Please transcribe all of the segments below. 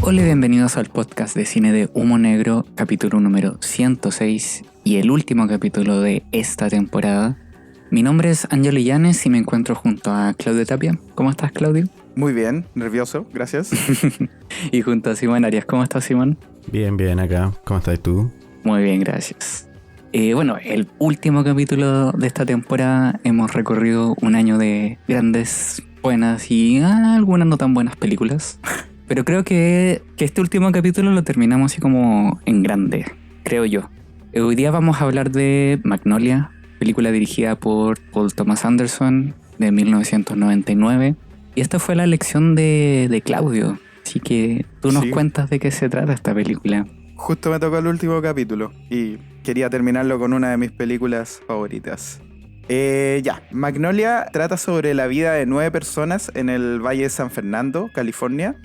Hola y bienvenidos al podcast de cine de Humo Negro, capítulo número 106 y el último capítulo de esta temporada. Mi nombre es Ángelo Illanes y me encuentro junto a Claudio Tapia. ¿Cómo estás, Claudio? Muy bien, nervioso, gracias. Y junto a Simón Arias. ¿Cómo estás, Simón? Bien, acá. ¿Cómo estás tú? Muy bien, gracias. Bueno, el último capítulo de esta temporada hemos recorrido un año de grandes, buenas y algunas no tan buenas películas. Pero creo que este último capítulo lo terminamos así como en grande, creo yo. Hoy día vamos a hablar de Magnolia, película dirigida por Paul Thomas Anderson de 1999. Y esta fue la elección de Claudio. Así que tú nos cuentas de qué se trata esta película. Justo me tocó el último capítulo y quería terminarlo con una de mis películas favoritas. Magnolia trata sobre la vida de 9 personas en el Valle de San Fernando, California.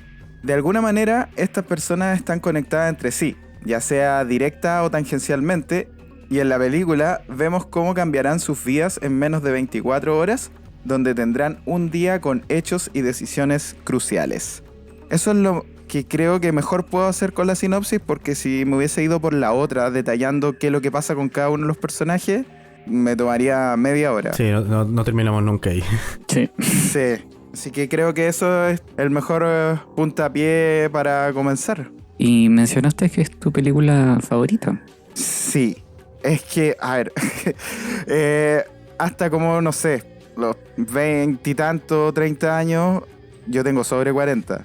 De alguna manera, estas personas están conectadas entre sí, ya sea directa o tangencialmente, y en la película vemos cómo cambiarán sus vidas en menos de 24 horas, donde tendrán un día con hechos y decisiones cruciales. Eso es lo que creo que mejor puedo hacer con la sinopsis, porque si me hubiese ido por la otra, detallando qué es lo que pasa con cada uno de los personajes, me tomaría media hora. Sí, no terminamos nunca ahí. Sí. Sí. Así que creo que eso es el mejor puntapié para comenzar. Y mencionaste que es tu película favorita. Sí, es que, a ver, hasta como, no sé, los 20 y tantos, 30 años, yo tengo sobre 40.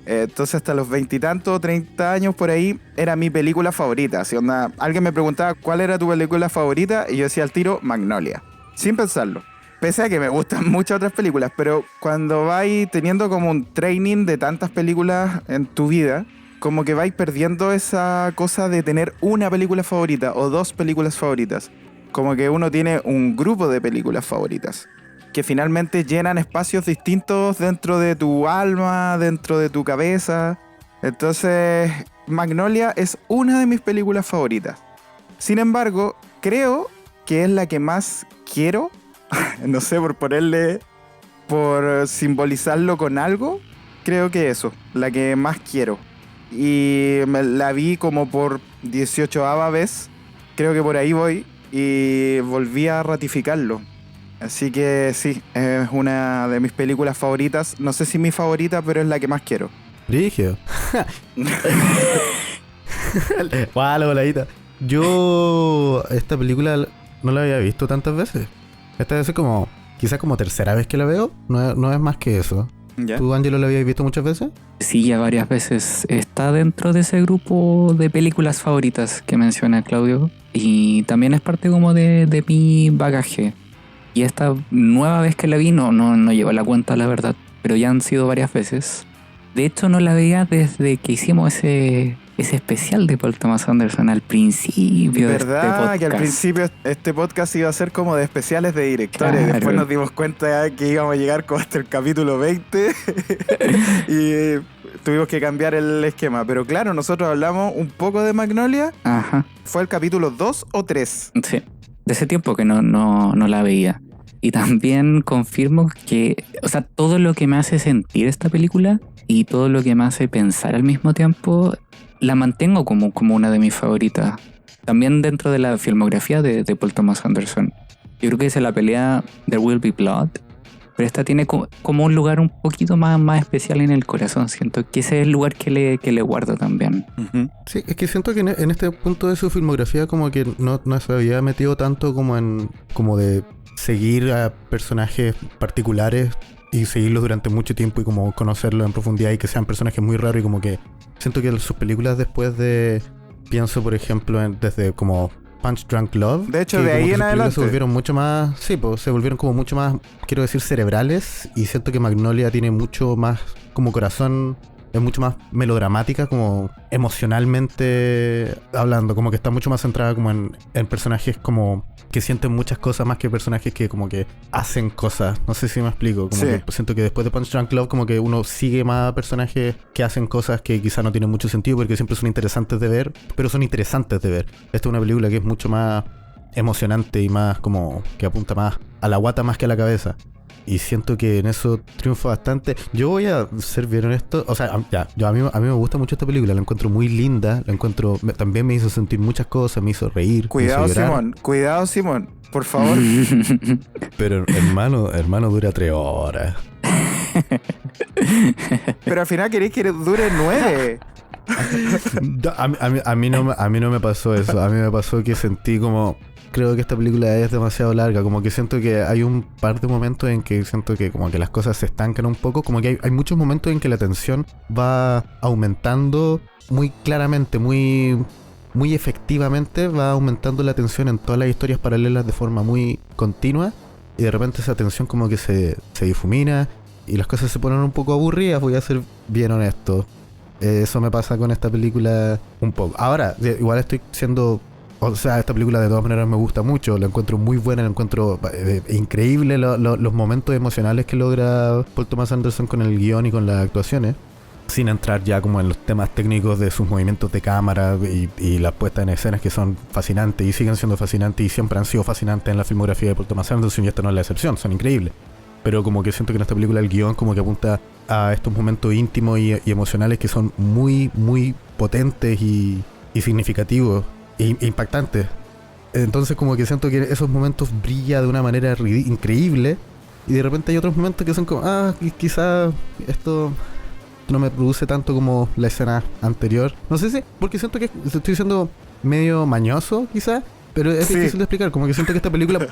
Entonces hasta los 20 y tantos, 30 años por ahí, era mi película favorita. Así onda, alguien me preguntaba cuál era tu película favorita y yo decía al tiro, Magnolia. Sin pensarlo. Pese a que me gustan muchas otras películas, pero cuando vais teniendo como un training de tantas películas en tu vida, como que vais perdiendo esa cosa de tener una película favorita o 2 películas favoritas. Como que uno tiene un grupo de películas favoritas que finalmente llenan espacios distintos dentro de tu alma, dentro de tu cabeza. Entonces, Magnolia es una de mis películas favoritas. Sin embargo, creo que es la que más quiero. No sé, por simbolizarlo con algo, creo que eso, la que más quiero. Y la vi como por 18ª vez, creo que por ahí voy, y volví a ratificarlo. Así que sí, es una de mis películas favoritas. No sé si mi favorita, pero es la que más quiero. Rígido. Guau, la voladita. Yo esta película no la había visto tantas veces. Esta vez es como, quizás como tercera vez que la veo. No es más que eso. ¿Ya? ¿Tú, Ángelo, la habías visto muchas veces? Sí, ya varias veces. Está dentro de ese grupo de películas favoritas que menciona Claudio. Y también es parte como de mi bagaje. Y esta nueva vez que la vi no llevo la cuenta, la verdad. Pero ya han sido varias veces. De hecho, no la veía desde que hicimos ese especial de Paul Thomas Anderson al principio de este podcast. Que al principio este podcast iba a ser como de especiales de directores. Claro. Después nos dimos cuenta que íbamos a llegar como hasta el capítulo 20 y tuvimos que cambiar el esquema. Pero claro, nosotros hablamos un poco de Magnolia. Ajá. ¿Fue el capítulo 2 o 3? Sí. De ese tiempo que no la veía. Y también confirmo que, o sea, todo lo que me hace sentir esta película y todo lo que me hace pensar al mismo tiempo, la mantengo como una de mis favoritas. También dentro de la filmografía de Paul Thomas Anderson. Yo creo que es la pelea There Will Be Blood, pero esta tiene como un lugar un poquito más especial en el corazón. Siento que ese es el lugar que le guardo también. Uh-huh. Sí, es que siento que en este punto de su filmografía como que no se había metido tanto como de seguir a personajes particulares y seguirlos durante mucho tiempo y como conocerlos en profundidad y que sean personajes muy raros. Y como que siento que sus películas después pienso por ejemplo desde como Punch Drunk Love, de hecho de ahí en adelante se volvieron mucho más, se volvieron como mucho más, quiero decir, cerebrales. Y siento que Magnolia tiene mucho más como corazón, es mucho más melodramática, como emocionalmente hablando, como que está mucho más centrada como en personajes como que sienten muchas cosas más que personajes que como que hacen cosas. No sé si me explico. Como sí. Que siento que después de Punch Drunk Love como que uno sigue más personajes que hacen cosas que quizá no tienen mucho sentido porque siempre son interesantes de ver, pero son interesantes de ver. Esta es una película que es mucho más emocionante y más como que apunta más a la guata más que a la cabeza. Y siento que en eso triunfa bastante. Yo voy a ser bien honesto. O sea, a mí me gusta mucho esta película. La encuentro muy linda. También me hizo sentir muchas cosas. Me hizo reír. Cuidado, me hizo llorar. Simón. Cuidado, Simón. Por favor. Pero hermano, dura 3 horas. Pero al final queréis que dure 9. A mí no me pasó eso. A mí me pasó que sentí como... Creo que esta película es demasiado larga. Como que siento que hay un par de momentos en que siento que como que las cosas se estancan un poco. Como que hay muchos momentos en que la tensión va aumentando muy claramente, muy efectivamente. Va aumentando la tensión en todas las historias paralelas de forma muy continua. Y de repente esa tensión como que se difumina. Y las cosas se ponen un poco aburridas. Voy a ser bien honesto. Eso me pasa con esta película un poco. Ahora, igual estoy siendo... O sea, esta película de todas maneras me gusta mucho, la encuentro muy buena, la encuentro increíble los momentos emocionales que logra Paul Thomas Anderson con el guión y con las actuaciones, sin entrar ya como en los temas técnicos de sus movimientos de cámara y las puestas en escenas que son fascinantes y siguen siendo fascinantes y siempre han sido fascinantes en la filmografía de Paul Thomas Anderson y esta no es la excepción, son increíbles. Pero como que siento que en esta película el guión como que apunta a estos momentos íntimos y emocionales que son muy, muy potentes y significativos. Impactante. Entonces como que siento que esos momentos brilla de una manera increíble y de repente hay otros momentos que son como quizás esto no me produce tanto como la escena anterior. No sé si, porque siento que estoy siendo medio mañoso quizás, pero es difícil de explicar. Como que siento que esta película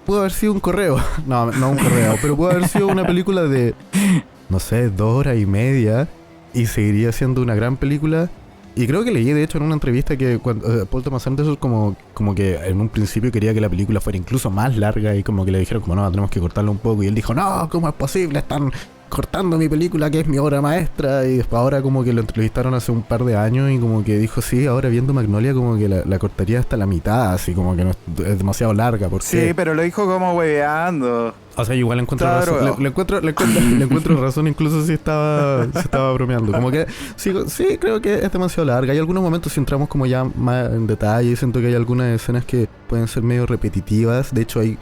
pudo haber sido un correo. No un correo, pero pudo haber sido una película de, no sé, 2 horas y media y seguiría siendo una gran película. Y creo que leí de hecho en una entrevista que cuando Paul Thomas Anderson como que en un principio quería que la película fuera incluso más larga y como que le dijeron como no, tenemos que cortarlo un poco y él dijo no, ¿cómo es posible? Están cortando mi película que es mi obra maestra. Y después ahora como que lo entrevistaron hace un par de años y como que dijo sí, ahora viendo Magnolia como que la cortaría hasta la mitad, así como que no es demasiado larga. Porque... Sí, pero lo dijo como hueveando. O sea, igual encuentro razón. Le encuentro razón incluso si estaba bromeando. Como que sí, creo que es demasiado larga. Hay algunos momentos, si entramos como ya más en detalle, siento que hay algunas escenas que pueden ser medio repetitivas. De hecho, hay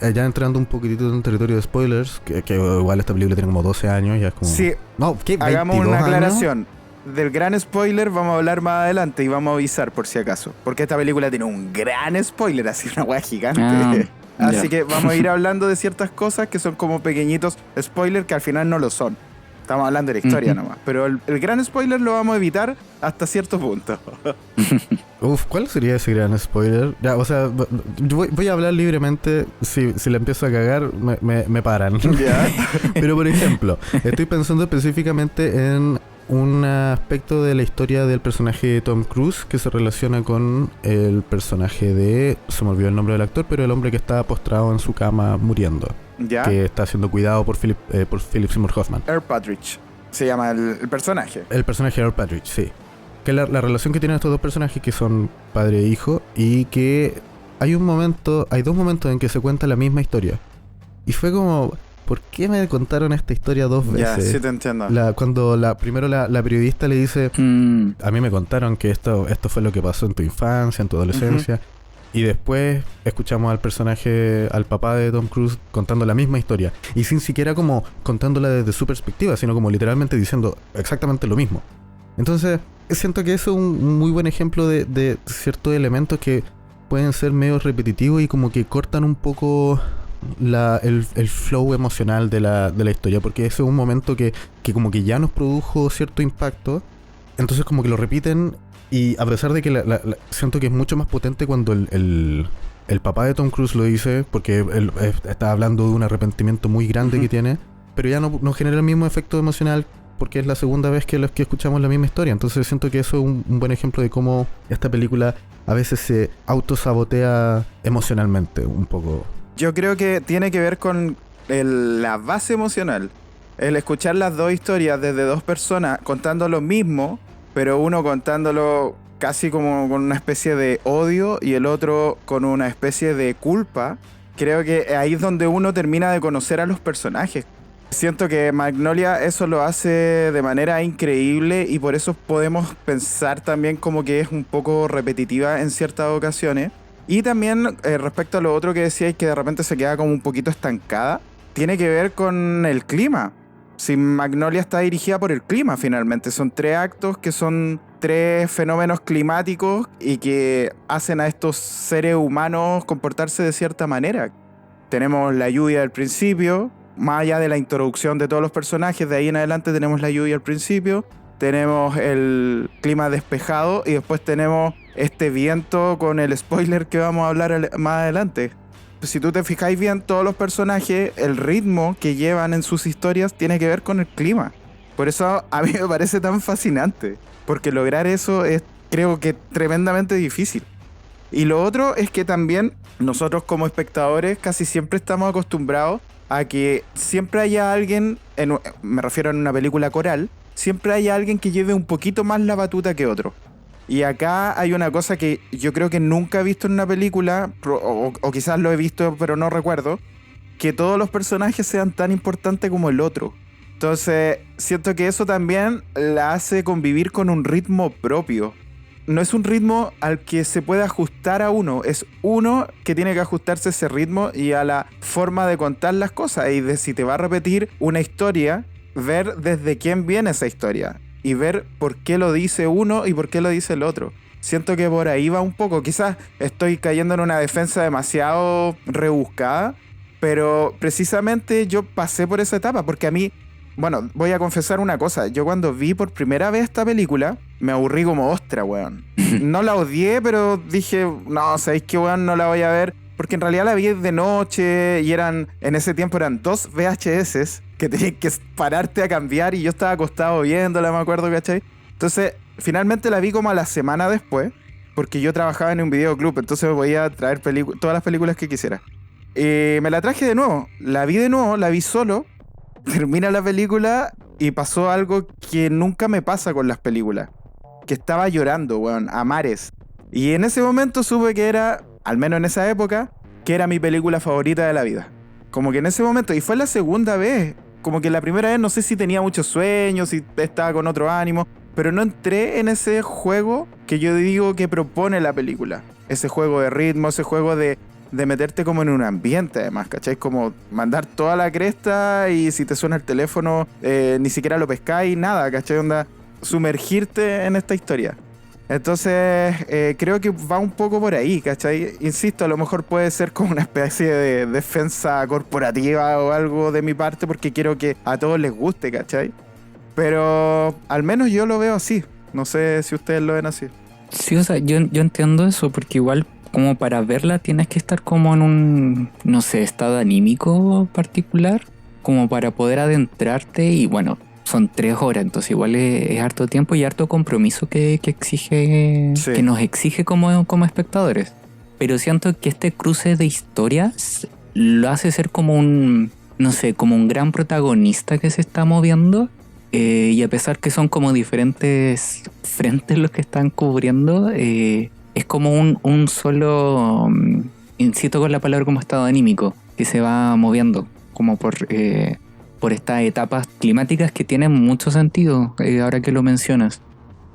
ya entrando un poquitito en territorio de spoilers, que igual esta película tiene como 12 años, ya es como... Sí, no, ¿qué? hagamos una aclaración. Años? Del gran spoiler vamos a hablar más adelante y vamos a avisar por si acaso. Porque esta película tiene un gran spoiler, así una weá gigante. Así que vamos a ir hablando de ciertas cosas que son como pequeñitos spoilers que al final no lo son. Estamos hablando de la historia nomás. Pero el gran spoiler lo vamos a evitar hasta cierto punto. ¿Cuál sería ese gran spoiler? Ya, o sea, voy a hablar libremente. Si la empiezo a cagar, me paran. ¿Ya? Pero por ejemplo, estoy pensando específicamente en un aspecto de la historia del personaje de Tom Cruise que se relaciona con el personaje de... Se me olvidó el nombre del actor, pero el hombre que está postrado en su cama muriendo. ¿Ya? Que está siendo cuidado por Philip Seymour Hoffman. Earl Partridge se llama el personaje. El personaje de Earl Partridge, sí. Que la relación que tienen estos dos personajes que son padre e hijo y que hay dos momentos en que se cuenta la misma historia. Y fue como... ¿Por qué me contaron esta historia 2 veces? Ya, sí te entiendo. Cuando primero la periodista le dice, a mí me contaron que esto fue lo que pasó en tu infancia, en tu adolescencia. Y después escuchamos al personaje, al papá de Tom Cruise, contando la misma historia. Y sin siquiera como contándola desde su perspectiva, sino como literalmente diciendo exactamente lo mismo. Entonces, siento que eso es un muy buen ejemplo de ciertos elementos que pueden ser medio repetitivos y como que cortan un poco... el flow emocional de la historia, porque ese es un momento que como que ya nos produjo cierto impacto, entonces como que lo repiten y a pesar de que siento que es mucho más potente cuando el papá de Tom Cruise lo dice, porque él está hablando de un arrepentimiento muy grande que tiene, pero ya no genera el mismo efecto emocional porque es la segunda vez que escuchamos la misma historia. Entonces siento que eso es un buen ejemplo de cómo esta película a veces se autosabotea emocionalmente un poco. Yo creo que tiene que ver con la base emocional. El escuchar las dos historias desde dos personas contando lo mismo, pero uno contándolo casi como con una especie de odio y el otro con una especie de culpa. Creo que ahí es donde uno termina de conocer a los personajes. Siento que Magnolia eso lo hace de manera increíble y por eso podemos pensar también como que es un poco repetitiva en ciertas ocasiones. Y también respecto a lo otro que decíais, que de repente se queda como un poquito estancada, tiene que ver con el clima. Si Magnolia está dirigida por el clima finalmente, son 3 actos que son 3 fenómenos climáticos y que hacen a estos seres humanos comportarse de cierta manera. Tenemos la lluvia al principio, más allá de la introducción de todos los personajes, de ahí en adelante tenemos la lluvia al principio, tenemos el clima despejado y después tenemos este viento con el spoiler que vamos a hablar más adelante. Si tú te fijáis bien, todos los personajes, el ritmo que llevan en sus historias tiene que ver con el clima. Por eso a mí me parece tan fascinante, porque lograr eso es, creo que, tremendamente difícil. Y lo otro es que también nosotros como espectadores casi siempre estamos acostumbrados a que siempre haya alguien, me refiero a una película coral, siempre haya alguien que lleve un poquito más la batuta que otro. Y acá hay una cosa que yo creo que nunca he visto en una película, o quizás lo he visto pero no recuerdo, que todos los personajes sean tan importantes como el otro. Entonces siento que eso también la hace convivir con un ritmo propio. No es un ritmo al que se puede ajustar a uno, es uno que tiene que ajustarse a ese ritmo y a la forma de contar las cosas. Y de si te va a repetir una historia, ver desde quién viene esa historia. Y ver por qué lo dice uno y por qué lo dice el otro. Siento que por ahí va un poco. Quizás estoy cayendo en una defensa demasiado rebuscada, pero precisamente yo pasé por esa etapa, porque a mí, bueno, voy a confesar una cosa. Yo cuando vi por primera vez esta película, me aburrí como ostra, weón. No la odié, pero dije, no, ¿sabéis qué, weón? No la voy a ver. Porque en realidad la vi de noche y en ese tiempo eran 2 VHS que tenías que pararte a cambiar y yo estaba acostado viéndola, me acuerdo, ¿cachai? Entonces, finalmente la vi como a la semana después, porque yo trabajaba en un videoclub, entonces me podía traer todas las películas que quisiera. Me la traje de nuevo, la vi solo, termina la película y pasó algo que nunca me pasa con las películas. Que estaba llorando, weón, a mares. Y en ese momento supe que era, al menos en esa época, que era mi película favorita de la vida. Como que en ese momento, y fue la segunda vez, como que la primera vez no sé si tenía muchos sueños, si estaba con otro ánimo, pero no entré en ese juego que yo digo que propone la película. Ese juego de ritmo, ese juego de meterte como en un ambiente además, ¿cachai? Como mandar toda la cresta y si te suena el teléfono ni siquiera lo pescáis, nada, ¿cachai? Onda, sumergirte en esta historia. Entonces creo que va un poco por ahí, ¿cachai? Insisto, a lo mejor puede ser como una especie de defensa corporativa o algo de mi parte porque quiero que a todos les guste, ¿cachai? Pero al menos yo lo veo así. No sé si ustedes lo ven así. Sí, o sea, yo entiendo eso porque igual como para verla tienes que estar como en un, no sé, estado anímico particular como para poder adentrarte y bueno, son 3 horas, entonces igual es harto tiempo y harto compromiso que exige, sí, que nos exige como espectadores. Pero siento que este cruce de historias lo hace ser como un, no sé, como un gran protagonista que se está moviendo y a pesar que son como diferentes frentes los que están cubriendo, es como un solo, insisto con la palabra como estado anímico, que se va moviendo como por estas etapas climáticas que tienen mucho sentido, ahora que lo mencionas.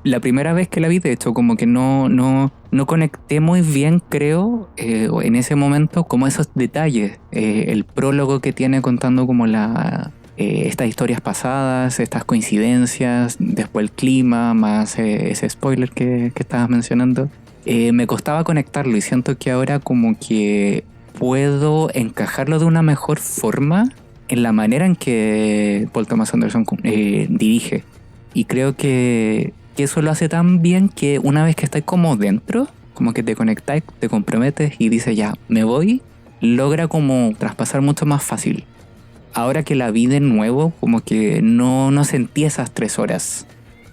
La primera vez que la vi, de hecho, como que no conecté muy bien, creo, en ese momento, como esos detalles. El prólogo que tiene contando como estas historias pasadas, estas coincidencias, después el clima, más ese spoiler que estabas mencionando. Me costaba conectarlo y siento que ahora como que puedo encajarlo de una mejor forma en la manera en que Paul Thomas Anderson dirige. Y creo que eso lo hace tan bien que una vez que estás como dentro, como que te conectas, te comprometes y dices ya, me voy, logra como traspasar mucho más fácil. Ahora que la vi de nuevo, como que no sentí esas 3 horas.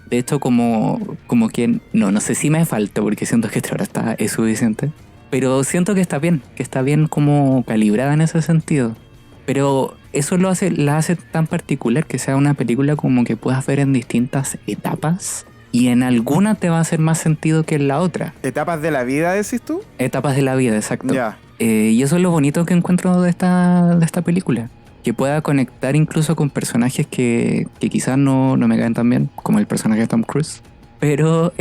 De hecho, como que no sé si me falta, porque siento que 3 horas es suficiente. Pero siento que está bien como calibrada en ese sentido. Pero eso la hace tan particular que sea una película como que puedas ver en distintas etapas. Y en alguna te va a hacer más sentido que en la otra. ¿Etapas de la vida, decís tú? Etapas de la vida, exacto. Ya. Y eso es lo bonito que encuentro de esta película. Que pueda conectar incluso con personajes que quizás no me caen tan bien, como el personaje de Tom Cruise. pero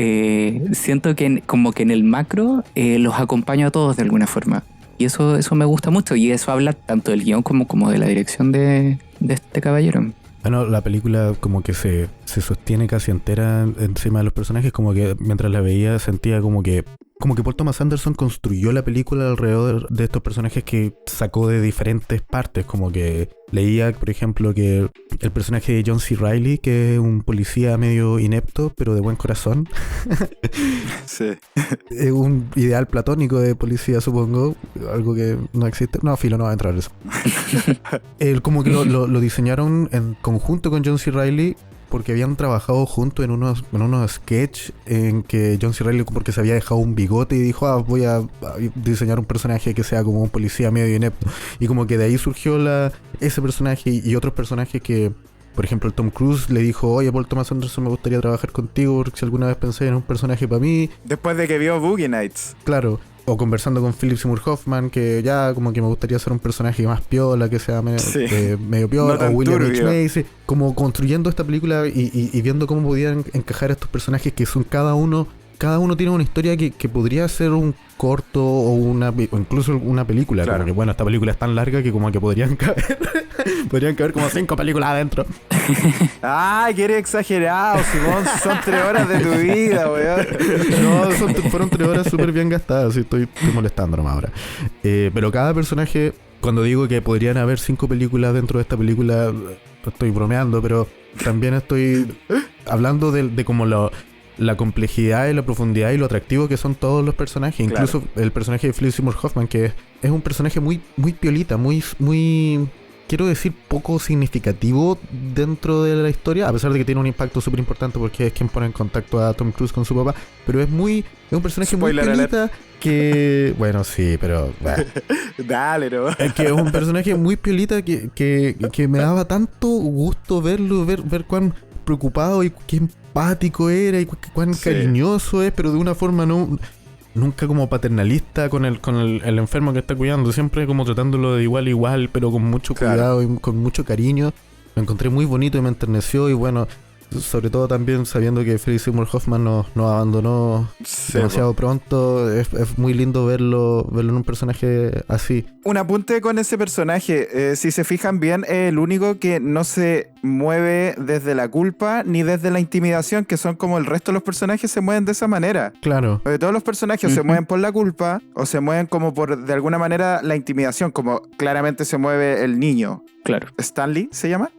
siento que como que en el macro los acompaño a todos de alguna forma. Y eso me gusta mucho, y eso habla tanto del guión como de la dirección de este caballero. Bueno, la película como que se sostiene casi entera encima de los personajes, como que mientras la veía sentía como que Paul Thomas Anderson construyó la película alrededor de estos personajes que sacó de diferentes partes, como que leía, por ejemplo, que el personaje de John C. Reilly, que es un policía medio inepto, pero de buen corazón, Sí. es un ideal platónico de policía, supongo, algo que no existe. No, filo, no va a entrar eso. Él como que lo diseñaron en conjunto con John C. Reilly, porque habían trabajado juntos en unos sketches en que John C. Reilly, porque se había dejado un bigote y dijo, voy a diseñar un personaje que sea como un policía medio inepto. Y como que de ahí surgió ese personaje y otros personajes que, por ejemplo, el Tom Cruise le dijo, oye, Paul Thomas Anderson, me gustaría trabajar contigo porque si alguna vez pensé en un personaje para mí. Después de que vio Boogie Nights. Claro. O conversando con Philip Seymour Hoffman, que ya como que me gustaría ser un personaje más piola, que sea medio piola, No o William H. turbio. Macy, como construyendo esta película y viendo cómo podían encajar estos personajes que son cada uno tiene una historia que podría ser un corto o incluso una película. Claro. Como que bueno, esta película es tan larga que como que podrían caber como 5 películas adentro. Ay, que eres exagerado, Simón. Son 3 horas de tu vida, weón. No, fueron 3 horas súper bien gastadas. Sí, estoy molestando nomás ahora. Pero cada personaje, cuando digo que podrían haber 5 películas dentro de esta película, estoy bromeando, pero también estoy hablando de como la complejidad y la profundidad y lo atractivo que son todos los personajes. Claro. Incluso el personaje de Philip Seymour Hoffman, que es un personaje muy, muy piolita, muy, quiero decir, poco significativo dentro de la historia, a pesar de que tiene un impacto súper importante porque es quien pone en contacto a Tom Cruise con su papá, pero es un personaje Spoiler muy piolita que... Bueno, sí, pero... Dale, no. Es que es un personaje muy piolita que me daba tanto gusto verlo, ver cuán preocupado y qué empático era y cuán Sí. cariñoso es, pero de una forma nunca como paternalista con el enfermo que está cuidando, siempre como tratándolo de igual a igual, pero con mucho Claro. cuidado y con mucho cariño. Lo encontré muy bonito y me enterneció, y bueno, sobre todo también sabiendo que Philip Seymour Hoffman nos abandonó Sí, demasiado pronto. Es muy lindo verlo en un personaje así. Un apunte con ese personaje. Si se fijan bien, es el único que no se mueve desde la culpa ni desde la intimidación, que son como el resto de los personajes se mueven de esa manera. Claro. Porque todos los personajes se mueven por la culpa o se mueven como por, de alguna manera, la intimidación, como claramente se mueve el niño. Claro. Stanley se llama.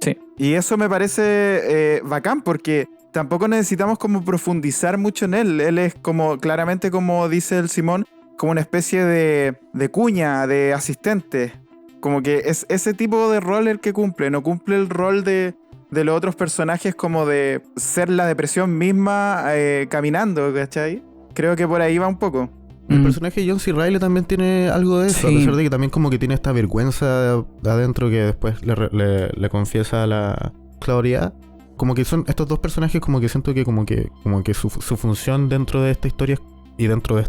Sí. Y eso me parece bacán porque tampoco necesitamos como profundizar mucho en él. Él es como, claramente como dice el Simón, como una especie de cuña, de asistente. Como que es ese tipo de rol el que cumple. No cumple el rol de los otros personajes como de ser la depresión misma caminando, ¿cachai? Creo que por ahí va un poco. El personaje de John C. Reilly también tiene algo de eso, Sí. a pesar de que también como que tiene esta vergüenza de adentro que después le confiesa a la Claudia. Como que son estos dos personajes, como que siento que como que su función dentro de esta historia y dentro de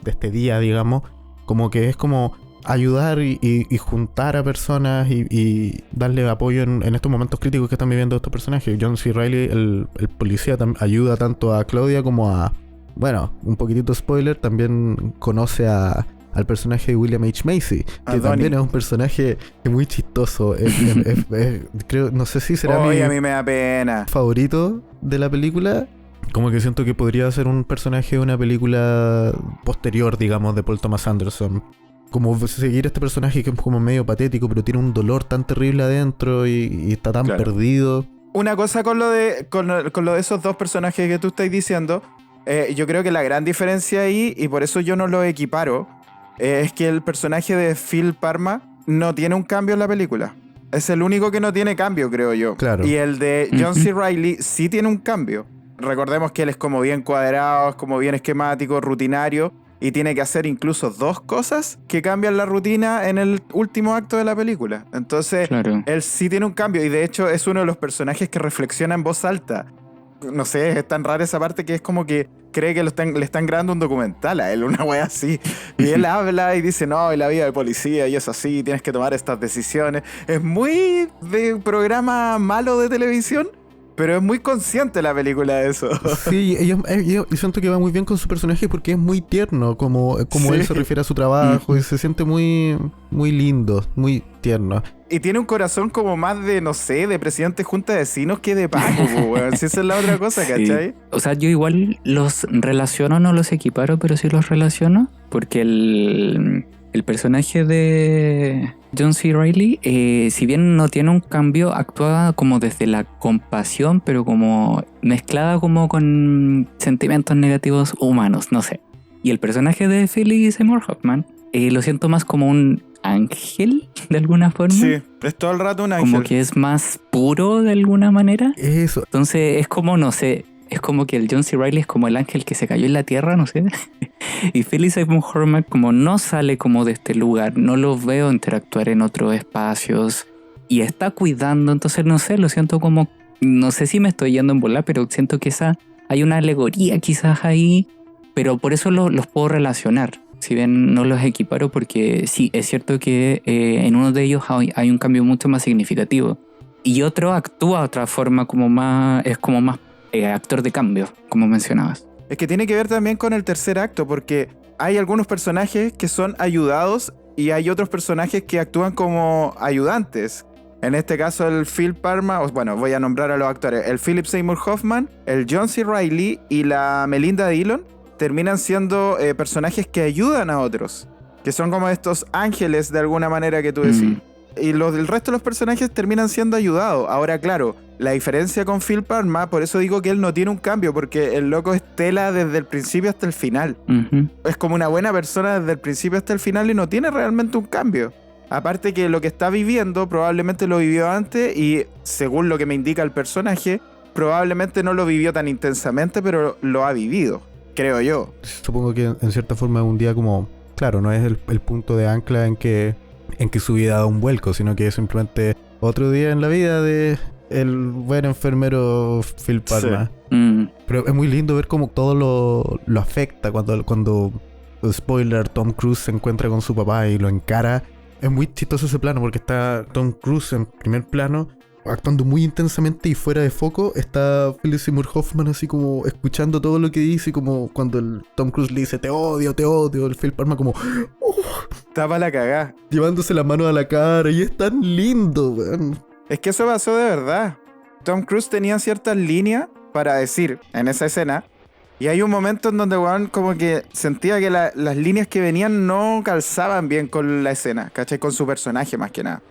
este día, digamos, como que es como ayudar y juntar a personas y darle apoyo en estos momentos críticos que están viviendo estos personajes. John C. Reilly, el policía, ayuda tanto a Claudia como a... Bueno, un poquitito spoiler, también conoce al personaje de William H. Macy, A que Donnie. también es un personaje muy chistoso. Creo, no sé si será Oye, a mi mí me da pena. favorito de la película. Como que siento que podría ser un personaje de una película posterior, digamos, de Paul Thomas Anderson. Como seguir este personaje que es como medio patético, pero tiene un dolor tan terrible adentro y está tan Claro. perdido. Una cosa con lo de esos dos personajes que tú estás diciendo, yo creo que la gran diferencia ahí, y por eso yo no lo equiparo, es que el personaje de Phil Parma no tiene un cambio en la película. Es el único que no tiene cambio, creo yo. Claro. Y el de John C. Reilly sí tiene un cambio. Recordemos que él es como bien cuadrado, es como bien esquemático, rutinario, y tiene que hacer incluso dos cosas que cambian la rutina en el último acto de la película. Entonces, Claro. él sí tiene un cambio, y de hecho es uno de los personajes que reflexiona en voz alta. No sé, es tan rara esa parte que es como que cree que le están grabando un documental a él, una wea así. Y él habla y dice, no, y la vida de policía, y es así, tienes que tomar estas decisiones. Es muy de programa malo de televisión, Pero es muy consciente la película de eso. Sí, yo siento que va muy bien con su personaje porque es muy tierno, como Sí. él se refiere a su trabajo, y se siente muy, muy lindo, muy tierno. Y tiene un corazón como más de, no sé, de presidente de junta de vecinos que de Paco, po, weón. Si esa es la otra cosa, Sí. ¿cachai? O sea, yo igual los relaciono, no los equiparo, pero sí los relaciono. Porque el personaje de John C. Reilly, si bien no tiene un cambio, actúa como desde la compasión, pero como mezclada como con sentimientos negativos humanos, no sé. Y el personaje de Philip Seymour Hoffman, lo siento más como un ángel, de alguna forma. Sí, es todo el rato un ángel. Como que es más puro de alguna manera. Eso, Entonces es como, no sé, es como que el John C. Reilly es como el ángel que se cayó en la tierra, no sé. Y Philip Seymour Hoffman como no sale como de este lugar, no lo veo interactuar en otros espacios y está cuidando, entonces no sé, lo siento como, no sé si me estoy yendo en bola, pero siento que hay una alegoría quizás ahí, pero por eso los puedo relacionar. Si bien no los equiparo, porque sí, es cierto que en uno de ellos hay un cambio mucho más significativo. Y otro actúa de otra forma, es como más actor de cambio, como mencionabas. Es que tiene que ver también con el tercer acto, porque hay algunos personajes que son ayudados y hay otros personajes que actúan como ayudantes. En este caso el Phil Parma, bueno, voy a nombrar a los actores, el Philip Seymour Hoffman, el John C. Reilly y la Melinda Dillon terminan siendo personajes que ayudan a otros, que son como estos ángeles de alguna manera que tú decís. Y el resto de los personajes terminan siendo ayudados. Ahora, claro, la diferencia con Phil Parma, por eso digo que él no tiene un cambio, porque el loco es tela desde el principio hasta el final. Uh-huh. Es como una buena persona desde el principio hasta el final y no tiene realmente un cambio. Aparte que lo que está viviendo probablemente lo vivió antes y, según lo que me indica el personaje, probablemente no lo vivió tan intensamente, pero lo ha vivido, creo yo. supongo que en cierta forma es un día como, claro, no es el punto de ancla en que su vida da un vuelco, sino que es simplemente otro día en la vida de el buen enfermero Phil Parma. Sí. Pero es muy lindo ver cómo todo lo afecta cuando spoiler, Tom Cruise se encuentra con su papá y lo encara. Es muy chistoso ese plano porque está Tom Cruise en primer plano actuando muy intensamente y fuera de foco está Philip Seymour Hoffman así como escuchando todo lo que dice, y como cuando el Tom Cruise le dice te odio, el Phil Parma como Tapa la cagá. llevándose la mano a la cara, y es tan lindo, weón. Es que eso pasó de verdad. Tom Cruise tenía ciertas líneas para decir en esa escena. Y hay un momento en donde, weón, como que sentía que las líneas que venían no calzaban bien con la escena, ¿cachai? Con su personaje más que nada.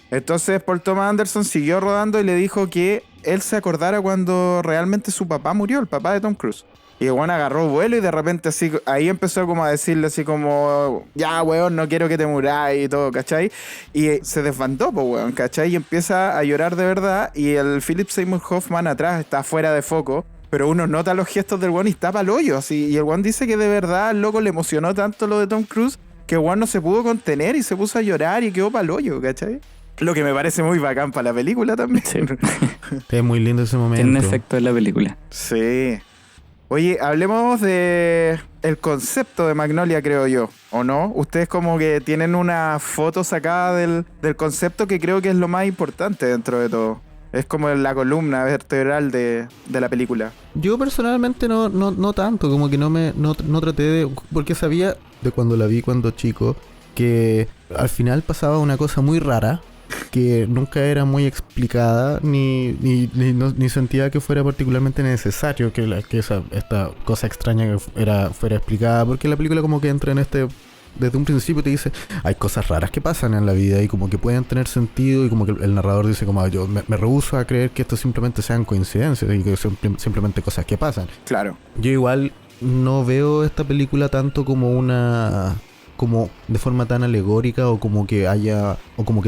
Entonces Paul Thomas Anderson siguió rodando y le dijo que él se acordara cuando realmente su papá murió, el papá de Tom Cruise. Y el weón agarró vuelo y de repente así, ahí empezó como a decirle así como, ya weón, no quiero que te muras y todo, ¿cachai? Y se desbandó, pues weón, ¿cachai? Y empieza a llorar de verdad y el Philip Seymour Hoffman atrás está fuera de foco. Pero uno nota los gestos del weón y está pa'l hoyo, así. Y el weón dice que de verdad al loco le emocionó tanto lo de Tom Cruise que el weón no se pudo contener y se puso a llorar y quedó pa'l hoyo, ¿cachai? Lo que me parece muy bacán para la película también. Sí. Es muy lindo ese momento. Tiene un efecto en la película. Sí. Oye, hablemos de el concepto de Magnolia, creo yo, ¿o no? Ustedes como que tienen una foto sacada del concepto que creo que es lo más importante dentro de todo. Es como la columna vertebral de la película. Yo personalmente no tanto, como que no traté de... Porque sabía de cuando la vi cuando chico que al final pasaba una cosa muy rara que nunca era muy explicada ni sentía que fuera particularmente necesario que esta cosa extraña que fuera explicada, porque la película como que entra en desde un principio te dice hay cosas raras que pasan en la vida y como que pueden tener sentido, y como que el narrador dice como yo me rehúso a creer que esto simplemente sean coincidencias y que son simplemente cosas que pasan. Claro. Yo igual no veo esta película tanto como como de forma tan alegórica o como que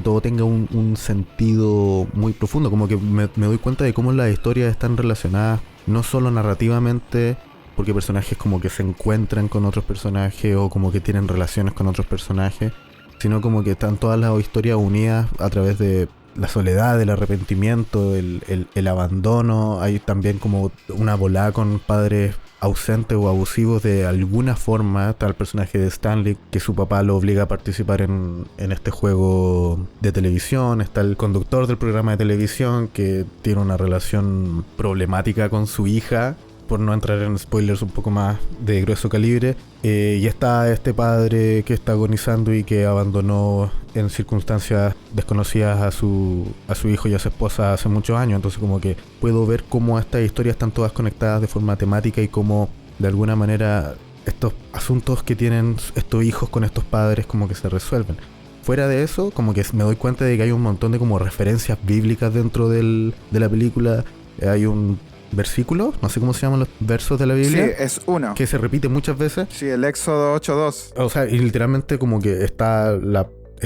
todo tenga un sentido muy profundo, como que me doy cuenta de cómo las historias están relacionadas no solo narrativamente, porque personajes como que se encuentran con otros personajes o como que tienen relaciones con otros personajes, sino como que están todas las historias unidas a través de la soledad, el arrepentimiento, el abandono. Hay también como una volada con padres ausentes o abusivos de alguna forma. Está el personaje de Stanley, que su papá lo obliga a participar en este juego de televisión. Está el conductor del programa de televisión, que tiene una relación problemática con su hija, por no entrar en spoilers un poco más de grueso calibre. Y está este padre que está agonizando y que abandonó en circunstancias desconocidas a su hijo y a su esposa hace muchos años. Entonces como que puedo ver cómo estas historias están todas conectadas de forma temática y cómo de alguna manera estos asuntos que tienen estos hijos con estos padres como que se resuelven. Fuera de eso, como que me doy cuenta de que hay un montón de como referencias bíblicas dentro de la película. Hay un versículo, no sé cómo se llaman los versos de la Biblia. Sí, es uno. Que se repite muchas veces. Sí, el Éxodo 8:2. O sea, y literalmente como que está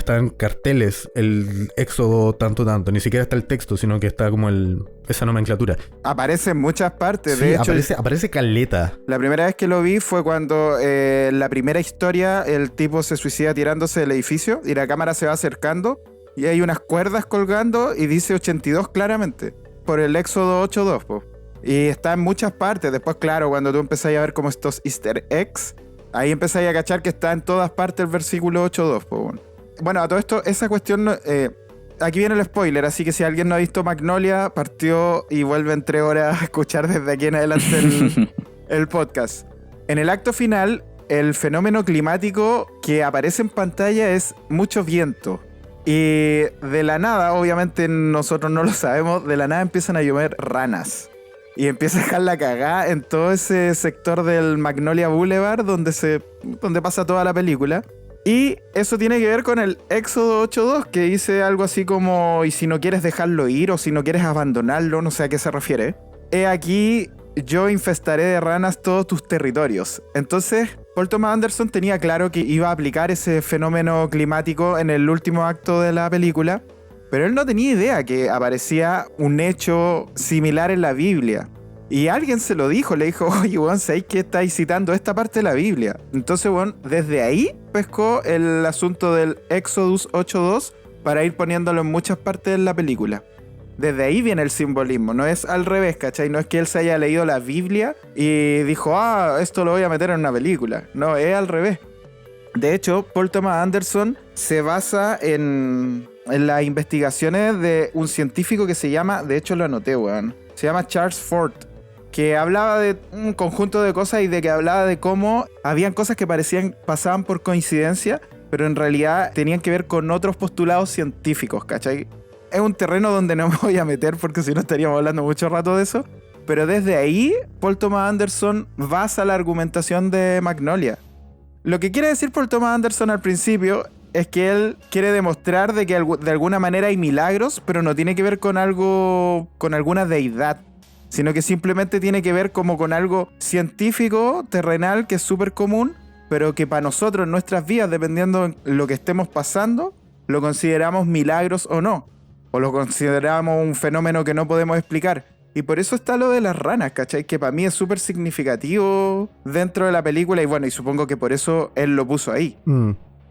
en carteles el Éxodo tanto, ni siquiera está el texto, sino que está como esa nomenclatura. Aparece en muchas partes, Sí, de hecho. aparece caleta. La primera vez que lo vi fue cuando la primera historia el tipo se suicida tirándose del edificio y la cámara se va acercando y hay unas cuerdas colgando y dice 82 claramente, por el Éxodo 8:2, po. Y está en muchas partes. Después, claro, cuando tú empezás a ver como estos easter eggs, ahí empezáis a cachar que está en todas partes el versículo 8:2, po. Bueno, a todo esto, esa cuestión... aquí viene el spoiler, así que si alguien no ha visto Magnolia, partió y vuelve en 3 horas a escuchar desde aquí en adelante el podcast. En el acto final, el fenómeno climático que aparece en pantalla es mucho viento. Y de la nada, obviamente nosotros no lo sabemos, de la nada empiezan a llover ranas. Y empieza a dejar la cagada en todo ese sector del Magnolia Boulevard donde pasa toda la película. Y eso tiene que ver con el Éxodo 8:2, que dice algo así como: y si no quieres dejarlo ir o si no quieres abandonarlo, no sé a qué se refiere. He aquí, yo infestaré de ranas todos tus territorios. Entonces, Paul Thomas Anderson tenía claro que iba a aplicar ese fenómeno climático en el último acto de la película, pero él no tenía idea que aparecía un hecho similar en la Biblia. Y alguien se lo dijo, le dijo: oye, weón, ¿sabéis que estáis citando esta parte de la Biblia? Entonces, weón, desde ahí pescó el asunto del Éxodus 8:2 para ir poniéndolo en muchas partes de la película. Desde ahí viene el simbolismo, no es al revés, ¿cachai? No es que él se haya leído la Biblia y dijo: esto lo voy a meter en una película. No, es al revés. De hecho, Paul Thomas Anderson se basa en las investigaciones de un científico que se llama, de hecho lo anoté, weón, se llama Charles Fort, que hablaba de un conjunto de cosas y de que hablaba de cómo habían cosas que pasaban por coincidencia, pero en realidad tenían que ver con otros postulados científicos, ¿cachai? Es un terreno donde no me voy a meter porque si no estaríamos hablando mucho rato de eso, pero desde ahí Paul Thomas Anderson basa la argumentación de Magnolia. Lo que quiere decir Paul Thomas Anderson al principio es que él quiere demostrar de que de alguna manera hay milagros, pero no tiene que ver con algo, con alguna deidad, sino que simplemente tiene que ver como con algo científico, terrenal, que es súper común, pero que para nosotros en nuestras vidas, dependiendo de lo que estemos pasando, lo consideramos milagros o no, o lo consideramos un fenómeno que no podemos explicar. Y por eso está lo de las ranas, ¿cachai? Que para mí es súper significativo dentro de la película, y bueno, y supongo que por eso él lo puso ahí.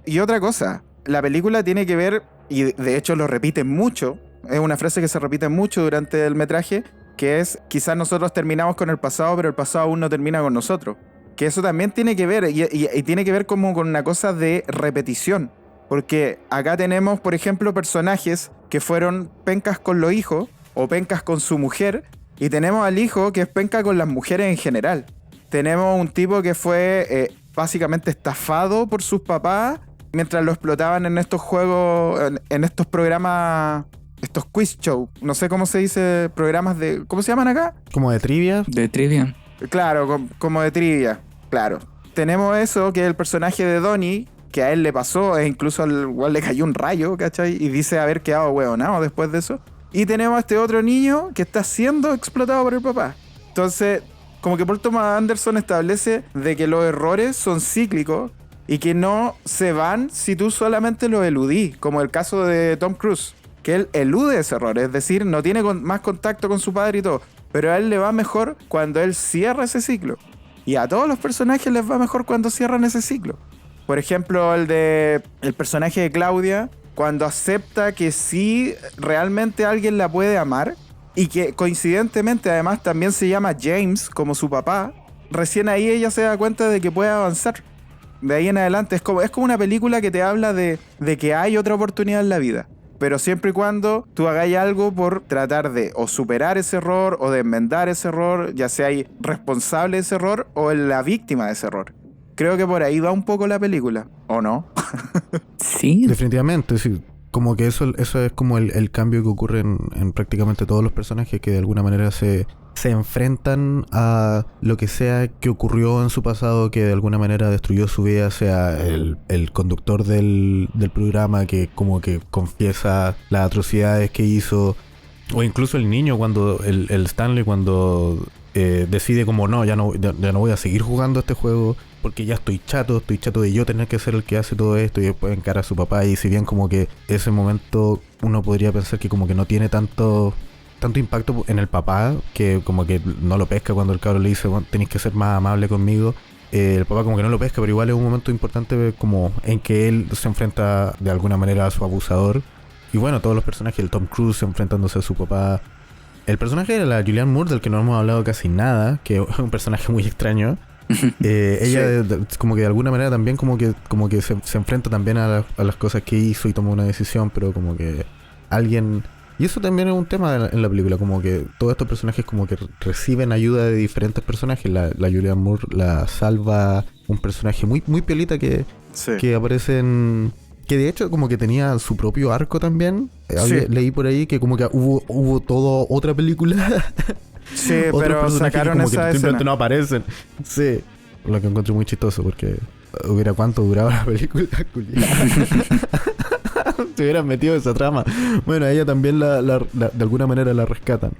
Y otra cosa, la película tiene que ver, y de hecho lo repiten mucho, es una frase que se repite mucho durante el metraje, que es: quizás nosotros terminamos con el pasado, pero el pasado aún no termina con nosotros. Que eso también tiene que ver, y tiene que ver como con una cosa de repetición. Porque acá tenemos, por ejemplo, personajes que fueron pencas con los hijos, o pencas con su mujer, y tenemos al hijo que es penca con las mujeres en general. Tenemos un tipo que fue básicamente estafado por sus papás mientras lo explotaban en estos juegos, en estos programas, estos quiz show, no sé cómo se dice, programas de... ¿Cómo se llaman acá? ¿Como de trivia? De trivia. Claro, como de trivia, claro. Tenemos eso, que es el personaje de Donnie, que a él le pasó, e incluso al igual le cayó un rayo, ¿cachai? Y dice haber quedado huevonado después de eso. Y tenemos a este otro niño que está siendo explotado por el papá. Entonces, como que Paul Thomas Anderson establece de que los errores son cíclicos y que no se van si tú solamente los eludís, como el caso de Tom Cruise, que él elude ese error, es decir, no tiene más contacto con su padre y todo, pero a él le va mejor cuando él cierra ese ciclo. Y a todos los personajes les va mejor cuando cierran ese ciclo. Por ejemplo, el personaje de Claudia, cuando acepta que sí, realmente alguien la puede amar, y que coincidentemente además también se llama James como su papá, recién ahí ella se da cuenta de que puede avanzar. De ahí en adelante es como una película que te habla de que hay otra oportunidad en la vida. Pero siempre y cuando tú hagáis algo por tratar de o superar ese error o de enmendar ese error, ya sea responsable de ese error o la víctima de ese error. Creo que por ahí va un poco la película, ¿o no? Sí. Definitivamente, sí. Como que eso es como el cambio que ocurre en prácticamente todos los personajes, que de alguna manera se enfrentan a lo que sea que ocurrió en su pasado, que de alguna manera destruyó su vida, sea el conductor del programa que como que confiesa las atrocidades que hizo, o incluso el niño cuando el Stanley cuando decide como no, ya no voy a seguir jugando este juego porque ya estoy chato de yo tener que ser el que hace todo esto, y después encara a su papá, y si bien como que ese momento uno podría pensar que como que no tiene tanto impacto en el papá, que como que no lo pesca cuando el cabro le dice, bueno, tenéis que ser más amable conmigo, el papá como que no lo pesca, pero igual es un momento importante como en que él se enfrenta de alguna manera a su abusador. Y bueno, todos los personajes, el Tom Cruise enfrentándose a su papá, el personaje de la Julianne Moore, del que no hemos hablado casi nada, que es un personaje muy extraño. Ella como que de alguna manera también como que se enfrenta también a las cosas que hizo y toma una decisión, pero como que alguien... Y eso también es un tema en la película, como que todos estos personajes como que reciben ayuda de diferentes personajes. La Julianne Moore la salva un personaje muy, muy piolita que aparece en... Que de hecho como que tenía su propio arco también. Leí por ahí que como que hubo todo otra película. Sí, pero sacaron esa escena. Simplemente no aparecen. Sí. Lo que encuentro muy chistoso porque hubiera cuánto duraba la película. Se hubieran metido esa trama. Bueno, a ella también de alguna manera la rescatan.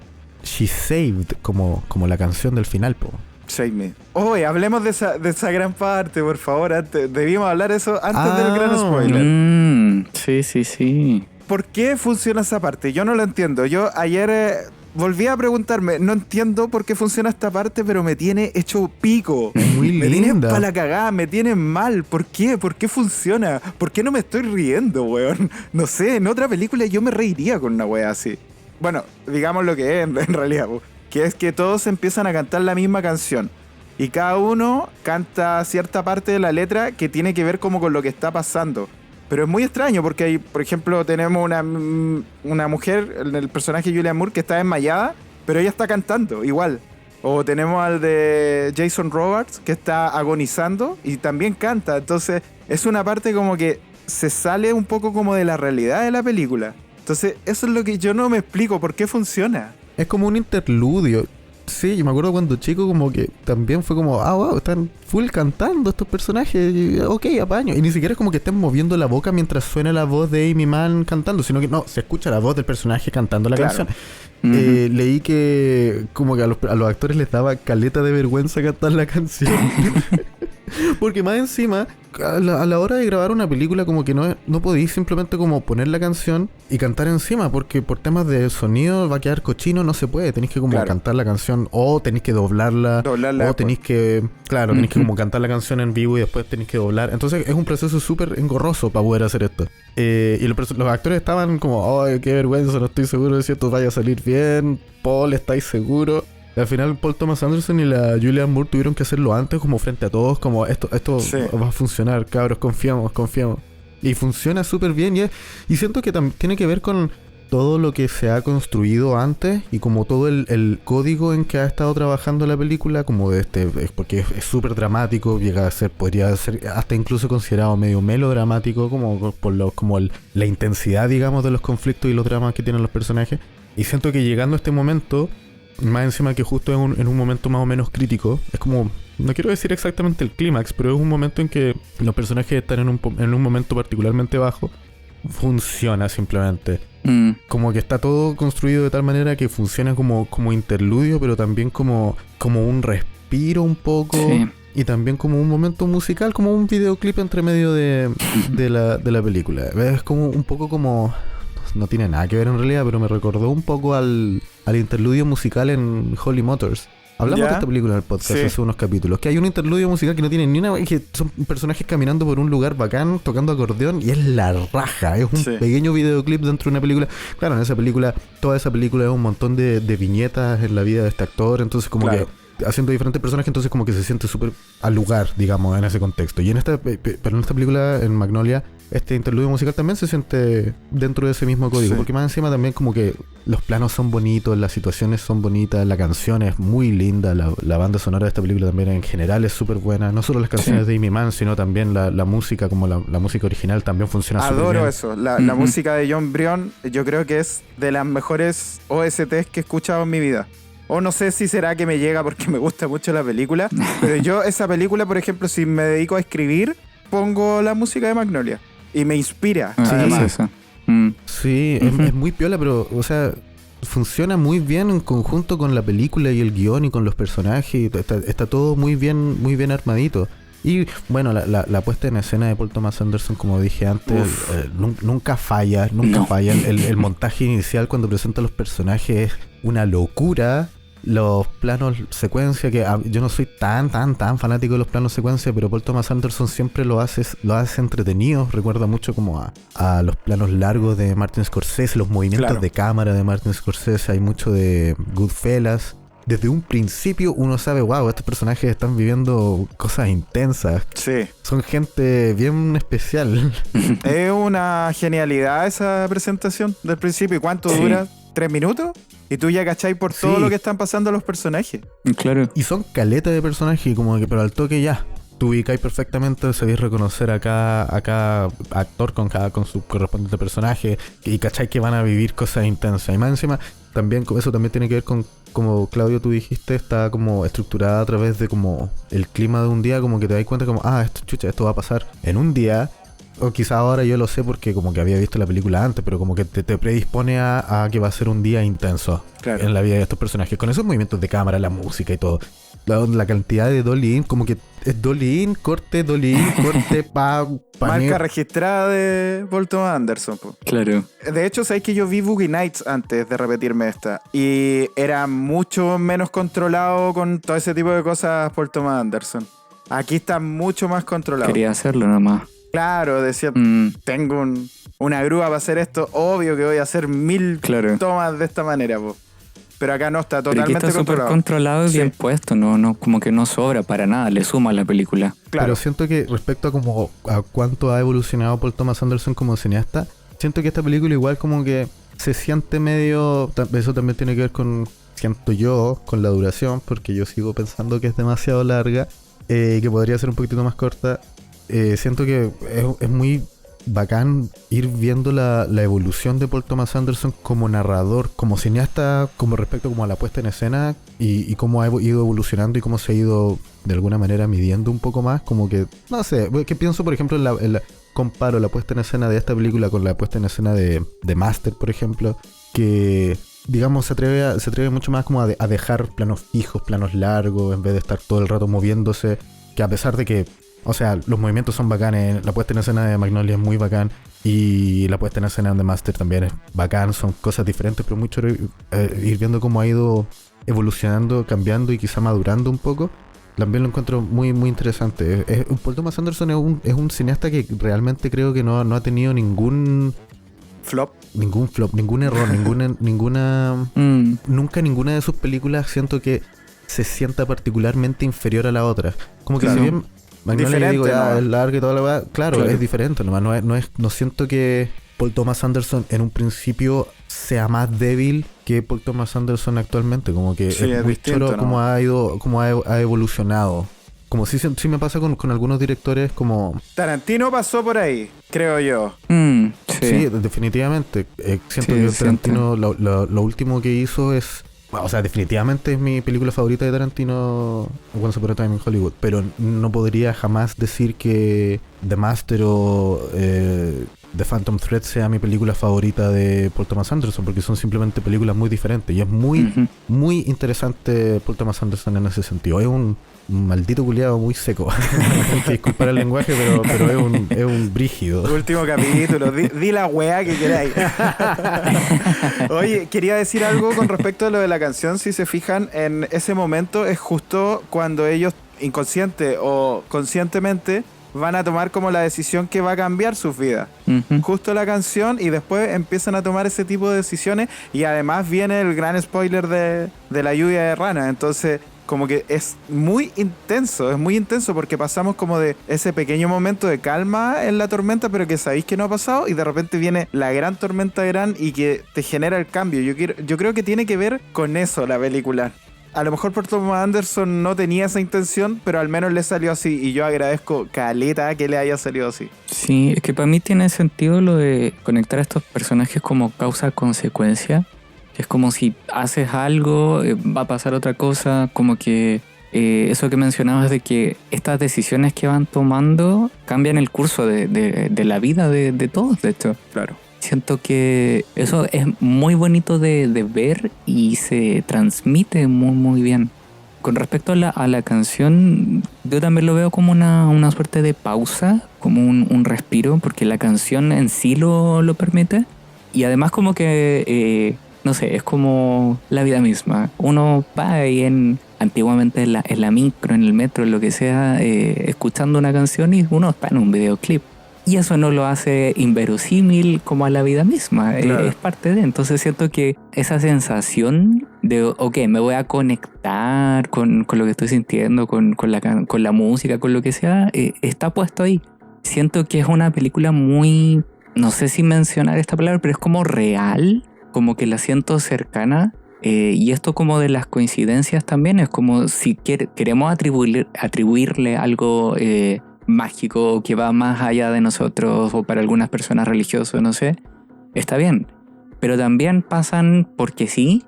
She Saved, como la canción del final, po. Save Me. Oye, hablemos de esa gran parte, por favor. Debimos hablar eso antes del gran spoiler. Sí. ¿Por qué funciona esa parte? Yo no lo entiendo. Yo ayer volví a preguntarme, no entiendo por qué funciona esta parte, pero me tiene hecho pico. Muy linda. Me tiene para la cagada, me tiene mal. ¿Por qué? ¿Por qué funciona? ¿Por qué no me estoy riendo, weón? No sé, en otra película yo me reiría con una wea así. Bueno, digamos lo que es en realidad, que es que todos empiezan a cantar la misma canción. Y cada uno canta cierta parte de la letra que tiene que ver como con lo que está pasando. Pero es muy extraño porque hay, por ejemplo, tenemos una mujer, el personaje Julianne Moore, que está desmayada, pero ella está cantando igual. O tenemos al de Jason Robards, que está agonizando y también canta. Entonces es una parte como que se sale un poco como de la realidad de la película. Entonces eso es lo que yo no me explico, ¿por qué funciona? Es como un interludio. Sí, yo me acuerdo cuando chico como que también fue como, wow, están full cantando estos personajes, ok, apaño. Y ni siquiera es como que estén moviendo la boca mientras suena la voz de Amy Mann cantando, sino que no, se escucha la voz del personaje cantando la canción. Leí que como que a los actores les daba caleta de vergüenza cantar la canción. Porque más encima, a la hora de grabar una película como que no podéis simplemente como poner la canción y cantar encima, porque por temas de sonido va a quedar cochino, no se puede. Tenéis que como cantar la canción, o tenéis que doblarla o tenéis que, tenéis que como cantar la canción en vivo y después tenéis que doblar. Entonces es un proceso súper engorroso para poder hacer esto. Y los actores estaban como, ay, qué vergüenza, no estoy seguro de si esto vaya a salir bien. Paul, ¿estáis seguro? Al final Paul Thomas Anderson y la Julianne Moore tuvieron que hacerlo antes, como frente a todos, como esto va a funcionar, cabros, confiamos. Y funciona súper bien, y siento que tiene que ver con todo lo que se ha construido antes y como todo el código en que ha estado trabajando la película, como porque es súper dramático, podría ser hasta incluso considerado medio melodramático, como por la intensidad, digamos, de los conflictos y los dramas que tienen los personajes. Y siento que llegando a este momento, más encima que justo en un momento más o menos crítico, es como, no quiero decir exactamente el clímax, pero es un momento en que los personajes están en un momento particularmente bajo. Funciona simplemente. Como que está todo construido de tal manera que funciona como interludio, pero también como un respiro un poco. Sí. Y también como un momento musical, como un videoclip entre medio de la película. Es como un poco como... No tiene nada que ver en realidad, pero me recordó un poco al interludio musical en Holy Motors. Hablamos de esta película en el podcast hace unos capítulos. Que hay un interludio musical que no tiene ni una... Que son personajes caminando por un lugar bacán, tocando acordeón, y es la raja. Es un pequeño videoclip dentro de una película. Claro, en esa película, toda esa película es un montón de viñetas en la vida de este actor. Entonces como que haciendo diferentes personajes, entonces como que se siente súper al lugar, digamos, en ese contexto. Y pero en esta película, en Magnolia, este interludio musical también se siente dentro de ese mismo código, Sí. porque más encima también como que los planos son bonitos, las situaciones son bonitas, la canción es muy linda, la banda sonora de esta película también en general es súper buena, no solo las canciones de Amy Mann, sino también la música, como la música original también funciona súper bien. Adoro eso. La música de John Brion, yo creo que es de las mejores OSTs que he escuchado en mi vida. O no sé si será que me llega porque me gusta mucho la película, pero yo esa película, por ejemplo, si me dedico a escribir, pongo la música de Magnolia y me inspira. Ah, además. es eso. Mm. Sí, es muy piola, pero, o sea, funciona muy bien en conjunto con la película y el guión y con los personajes. Y está todo muy bien armadito. Y bueno, la puesta en escena de Paul Thomas Anderson, como dije antes, nunca falla. No. El montaje inicial cuando presenta a los personajes es una locura. Los planos secuencia, que yo no soy tan fanático de los planos secuencia, pero Paul Thomas Anderson siempre lo hace entretenido. Recuerda mucho como a los planos largos de Martin Scorsese, los movimientos Claro. de cámara de Martin Scorsese. Hay mucho de Goodfellas. Desde un principio uno sabe, wow, estos personajes están viviendo cosas intensas. Sí. Son gente bien especial. Es una genialidad esa presentación del principio. ¿Y cuánto Sí. dura? ¿3 minutos? Y tú ya cacháis por todo Sí. lo que están pasando los personajes. Claro. Y son caletas de personajes, como que, pero al toque ya. Tú ubicáis perfectamente, sabéis reconocer a cada actor con su correspondiente personaje y cacháis que van a vivir cosas intensas. Y más encima, también eso también tiene que ver con, como Claudio tú dijiste, está como estructurada a través de como el clima de un día, como que te das cuenta como, esto va a pasar en un día. O quizá ahora yo lo sé porque como que había visto la película antes, pero como que te predispone a que va a ser un día intenso Claro. en la vida de estos personajes. Con esos movimientos de cámara, la música y todo. La cantidad de dolly in, como que es dolly in, corte, Marca registrada de Paul Thomas Anderson, po. Claro. De hecho, sabéis que yo vi Boogie Nights antes de repetirme esta. Y era mucho menos controlado con todo ese tipo de cosas Paul Thomas Anderson. Aquí está mucho más controlado. Quería hacerlo nomás. Claro, decía, Mm. tengo una grúa para hacer esto. Obvio que voy a hacer 1000 Claro. tomas de esta manera, po. Pero acá no, está Pero aquí totalmente está súper controlado. controlado y Sí. bien puesto, no, como que no sobra para nada, le suma a la película. Claro. Pero siento que respecto a como a cuánto ha evolucionado Paul Thomas Anderson como cineasta, siento que esta película igual como que se siente medio... Eso también tiene que ver con, siento yo, con la duración, porque yo sigo pensando que es demasiado larga, que podría ser un poquitito más corta. Siento que es muy bacán ir viendo la evolución de Paul Thomas Anderson como narrador, como cineasta, como respecto como a la puesta en escena y cómo ha ido evolucionando y cómo se ha ido de alguna manera midiendo un poco más, como que, no sé, que pienso por ejemplo comparo la puesta en escena de esta película con la puesta en escena de Master, por ejemplo, que digamos se atreve mucho más como a dejar planos fijos, planos largos, en vez de estar todo el rato moviéndose, que a pesar de que, o sea, los movimientos son bacanes, la puesta en escena de Magnolia es muy bacán y la puesta en escena de Master también es bacán, son cosas diferentes, pero mucho ir viendo cómo ha ido evolucionando, cambiando y quizá madurando un poco. También lo encuentro muy interesante. Paul Thomas Anderson es un cineasta que realmente creo que no ha tenido ningún Flop. flop, ningún error, ninguna nunca ninguna de sus películas siento que se sienta particularmente inferior a la otra. Como que Claro. si bien Magnolia, Diferente, digo, ¿no? es larga y toda la verdad, claro, Claro. es diferente nomás, no siento que Paul Thomas Anderson en un principio sea más débil que Paul Thomas Anderson actualmente, como que Sí, es muy distinto, choro ¿no? como ha ido, como ha evolucionado. Como sí me pasa con algunos directores como... Tarantino pasó por ahí, creo yo. Sí, definitivamente. Siento Sí, que siento. Tarantino lo último que hizo es... O sea, definitivamente es mi película favorita de Tarantino, Once Upon a Time in Hollywood. Pero no podría jamás decir que The Master o The Phantom Thread sea mi película favorita de Paul Thomas Anderson, porque son simplemente películas muy diferentes. Y es muy interesante Paul Thomas Anderson en ese sentido. Es un maldito culiado muy seco. Hay que disculpar el lenguaje, pero es un brígido. Último capítulo, di la weá que queráis. Oye, quería decir algo con respecto a lo de la canción. Si se fijan, en ese momento es justo cuando ellos, inconsciente o conscientemente, van a tomar como la decisión que va a cambiar sus vidas. Justo la canción y después empiezan a tomar ese tipo de decisiones y además viene el gran spoiler de la lluvia de ranas. Entonces como que es muy intenso porque pasamos como de ese pequeño momento de calma en la tormenta, pero que sabéis que no ha pasado y de repente viene la gran tormenta y que te genera el cambio. Yo creo que tiene que ver con eso la película. A lo mejor Paul Thomas Anderson no tenía esa intención, pero al menos le salió así y yo agradezco caleta que le haya salido así. Sí, es que para mí tiene sentido lo de conectar a estos personajes como causa-consecuencia. Es como si haces algo, va a pasar otra cosa, como que eso que mencionabas de que estas decisiones que van tomando cambian el curso de la vida de todos, de hecho. Claro. Siento que eso es muy bonito de ver y se transmite muy muy bien. Con respecto a la canción, yo también lo veo como una suerte de pausa, como un respiro, porque la canción en sí lo permite. Y además como que, no sé, es como la vida misma. Uno va ahí antiguamente en la micro, en el metro, en lo que sea, escuchando una canción y uno está en un videoclip. Y eso no lo hace inverosímil como a la vida misma, claro. Es parte de. Entonces siento que esa sensación de, ok, me voy a conectar con lo que estoy sintiendo, con la música, con lo que sea, está puesto ahí. Siento que es una película muy, no sé si mencionar esta palabra, pero es como real, como que la siento cercana. Y esto como de las coincidencias también, es como si queremos atribuirle algo mágico que va más allá de nosotros o para algunas personas religioso, no sé, está bien, pero también pasan porque sí,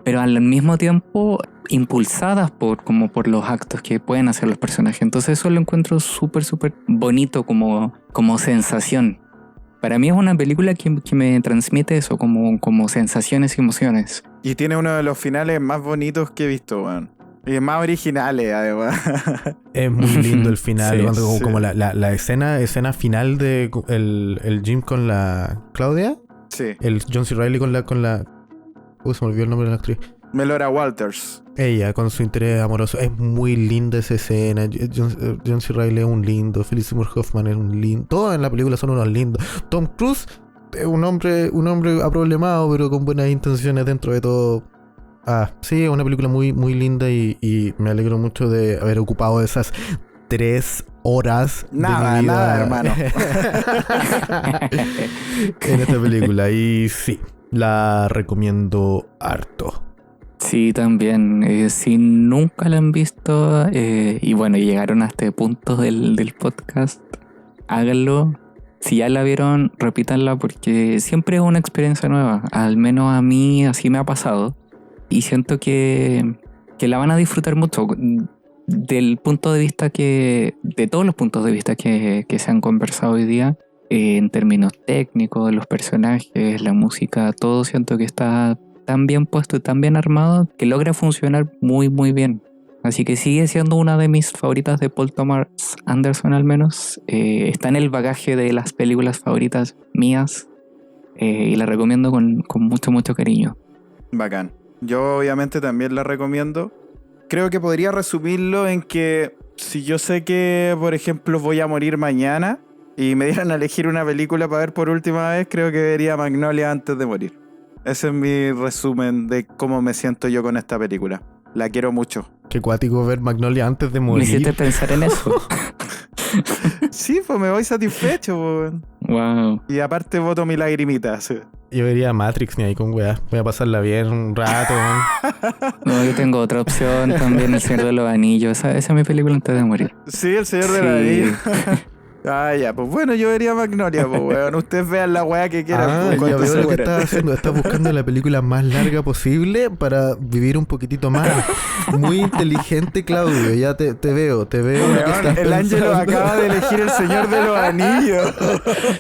pero al mismo tiempo impulsadas por los actos que pueden hacer los personajes. Entonces eso lo encuentro súper bonito como sensación. Para mí es una película que me transmite eso, como sensaciones y emociones. Y tiene uno de los finales más bonitos que he visto, weón. Y más originales, además. Es muy lindo el final. Sí, cuando, sí. Como la escena final de el Jim con la Claudia. Sí. El John C. Reilly con la... Uy, se me olvidó el nombre de la actriz. Melora Walters. Ella, con su interés amoroso. Es muy linda esa escena. John C. Reilly es un lindo. Philip Seymour Hoffman es un lindo. Todos en la película son unos lindos. Tom Cruise es un hombre aproblemado, pero con buenas intenciones dentro de todo. Sí, es una película muy, muy linda y me alegro mucho de haber ocupado esas 3 horas de mi vida. Nada, hermano. En esta película. Y sí, la recomiendo harto. Sí, también. Si nunca la han visto y bueno, llegaron a este punto del podcast, háganlo. Si ya la vieron, repítanla porque siempre es una experiencia nueva. Al menos a mí así me ha pasado. Y siento que la van a disfrutar mucho del punto de vista de todos los puntos de vista que se han conversado hoy día, en términos técnicos, los personajes, la música, todo siento que está tan bien puesto y tan bien armado que logra funcionar muy muy bien. Así que sigue siendo una de mis favoritas de Paul Thomas Anderson al menos. Está en el bagaje de las películas favoritas mías y la recomiendo con mucho cariño. Bacán. Yo obviamente también la recomiendo. Creo que podría resumirlo en que si yo sé que, por ejemplo, voy a morir mañana y me dieran a elegir una película para ver por última vez, creo que vería Magnolia antes de morir. Ese es mi resumen de cómo me siento yo con esta película. La quiero mucho. Qué cuático ver Magnolia antes de morir. Me hiciste pensar en eso. Sí, pues me voy satisfecho, pues. Wow. Y aparte voto mi lagrimita. Sí. Yo vería Matrix ni ahí con weá. Voy a pasarla bien un rato. No, yo tengo otra opción también, El Señor de los Anillos. Esa es mi película antes de morir. Sí, El Señor de la Anillo. Ya, pues bueno, yo vería Magnolia, pues weón. Ustedes vean la weá que quieran. Ya veo lo que estás haciendo. Estás buscando la película más larga posible para vivir un poquitito más. Muy inteligente, Claudio. Ya te veo. Lo que estás el Ángelo acaba de elegir El Señor de los Anillos.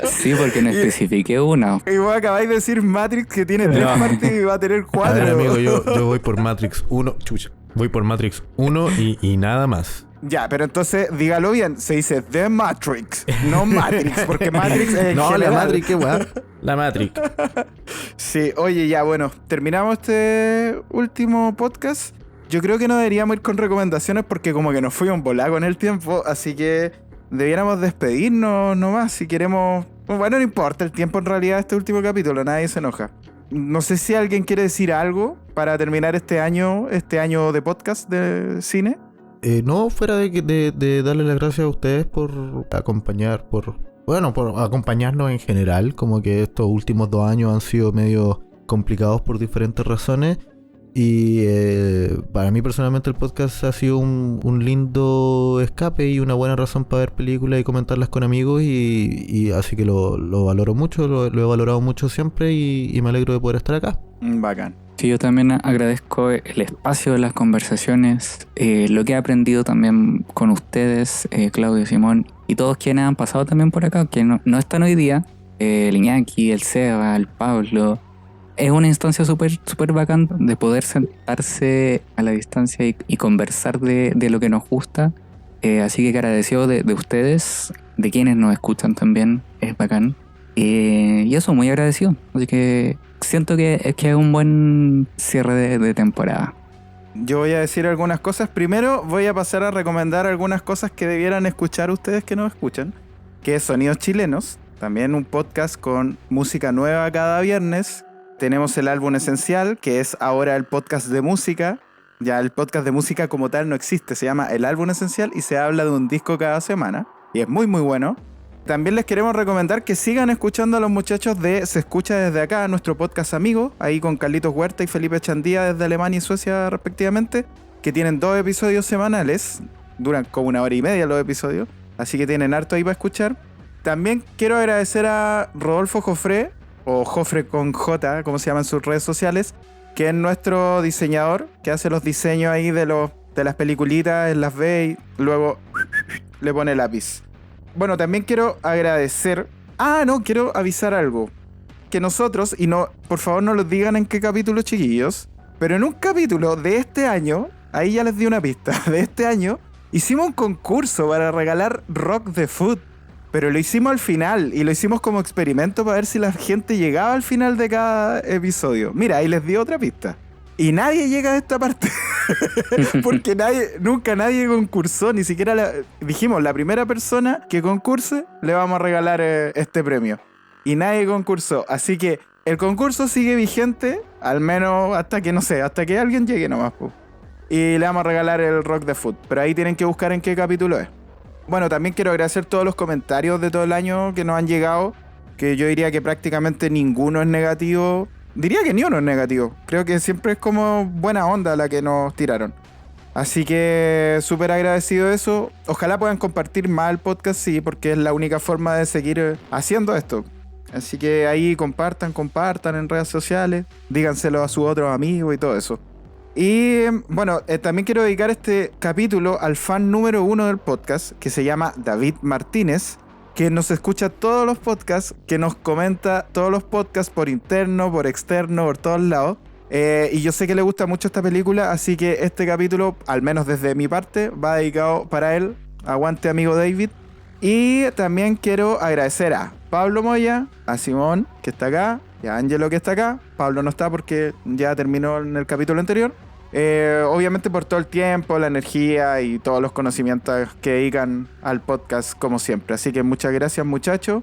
Sí, porque no especifiqué una. Y vos acabáis de decir Matrix que tiene 3 partes y va a tener 4. A ver, amigo, yo voy por Matrix 1. Chucha. Voy por Matrix 1 y nada más. Ya, pero entonces dígalo bien, se dice The Matrix, no Matrix, porque Matrix es no, general. la Matrix, qué weá. La Matrix. Sí, oye, ya, bueno, terminamos este último podcast. Yo creo que no deberíamos ir con recomendaciones porque como que nos fuimos en volada con el tiempo, así que debiéramos despedirnos nomás si queremos. Bueno, no importa el tiempo en realidad de este último capítulo, nadie se enoja. No sé si alguien quiere decir algo para terminar este año de podcast de cine. No, fuera de darle las gracias a ustedes por acompañarnos en general, como que estos últimos 2 años han sido medio complicados por diferentes razones. Y para mí personalmente el podcast ha sido un lindo escape y una buena razón para ver películas y comentarlas con amigos, y así que lo valoro mucho, lo he valorado mucho siempre, y me alegro de poder estar acá. Bacán. Sí, yo también agradezco el espacio, las conversaciones, lo que he aprendido también con ustedes, Claudio, Simón, y todos quienes han pasado también por acá, que no están hoy día, el Iñaki, el Seba, el Pablo. Es una instancia súper bacán de poder sentarse a la distancia y conversar de lo que nos gusta. Así que agradecido de ustedes, de quienes nos escuchan también, es bacán. Y eso, muy agradecido. Así que siento que es un buen cierre de temporada. Yo voy a decir algunas cosas. Primero voy a pasar a recomendar algunas cosas que debieran escuchar ustedes que nos escuchan, que es Sonidos Chilenos, también un podcast con música nueva cada viernes. Tenemos el álbum esencial, que es ahora el podcast de música. Ya el podcast de música como tal no existe, se llama el álbum esencial y se habla de un disco cada semana. Y es muy bueno. También les queremos recomendar que sigan escuchando a los muchachos de Se Escucha Desde Acá, nuestro podcast amigo, ahí con Carlitos Huerta y Felipe Chandía desde Alemania y Suecia respectivamente, que tienen 2 episodios semanales, duran como 1h30 los episodios, así que tienen harto ahí para escuchar. También quiero agradecer a Rodolfo Jofré, o Jofre con J, como se llama en sus redes sociales, que es nuestro diseñador, que hace los diseños ahí de las peliculitas, él las ve y luego le pone lápiz. Bueno, también quiero agradecer... quiero avisar algo. Que nosotros, y no, por favor no lo digan en qué capítulo, chiquillos, pero en un capítulo de este año, ahí ya les di una pista, de este año, hicimos un concurso para regalar Rock the Food. Pero lo hicimos al final y lo hicimos como experimento para ver si la gente llegaba al final de cada episodio. Mira, ahí les di otra pista. Y nadie llega a esta parte. Porque nunca nadie concursó. Ni siquiera dijimos, la primera persona que concurse le vamos a regalar este premio. Y nadie concursó. Así que el concurso sigue vigente, al menos hasta que alguien llegue nomás. Y le vamos a regalar el Rock the Food. Pero ahí tienen que buscar en qué capítulo es. Bueno, también quiero agradecer todos los comentarios de todo el año que nos han llegado, que yo diría que prácticamente ninguno es negativo. Diría que ni uno es negativo. Creo que siempre es como buena onda la que nos tiraron. Así que súper agradecido de eso. Ojalá puedan compartir más el podcast, sí, porque es la única forma de seguir haciendo esto. Así que ahí compartan en redes sociales, díganselo a sus otros amigos y todo eso. Y bueno, también quiero dedicar este capítulo al fan número 1 del podcast, que se llama David Martínez, que nos escucha todos los podcasts, que nos comenta todos los podcasts por interno, por externo, por todos lados. Y yo sé que le gusta mucho esta película, así que este capítulo, al menos desde mi parte, va dedicado para él. Aguante, amigo David. Y también quiero agradecer a Pablo Moya, a Simón, que está acá, y a Ángelo, que está acá. Pablo no está porque ya terminó en el capítulo anterior. Obviamente por todo el tiempo, la energía y todos los conocimientos que dedican al podcast como siempre. Así que muchas gracias, muchachos.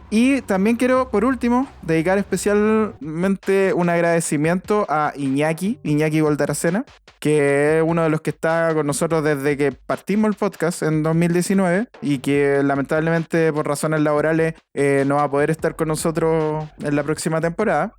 Y también quiero, por último, dedicar especialmente un agradecimiento a Iñaki Goldaracena, que es uno de los que está con nosotros desde que partimos el podcast en 2019 y que lamentablemente por razones laborales no va a poder estar con nosotros en la próxima temporada.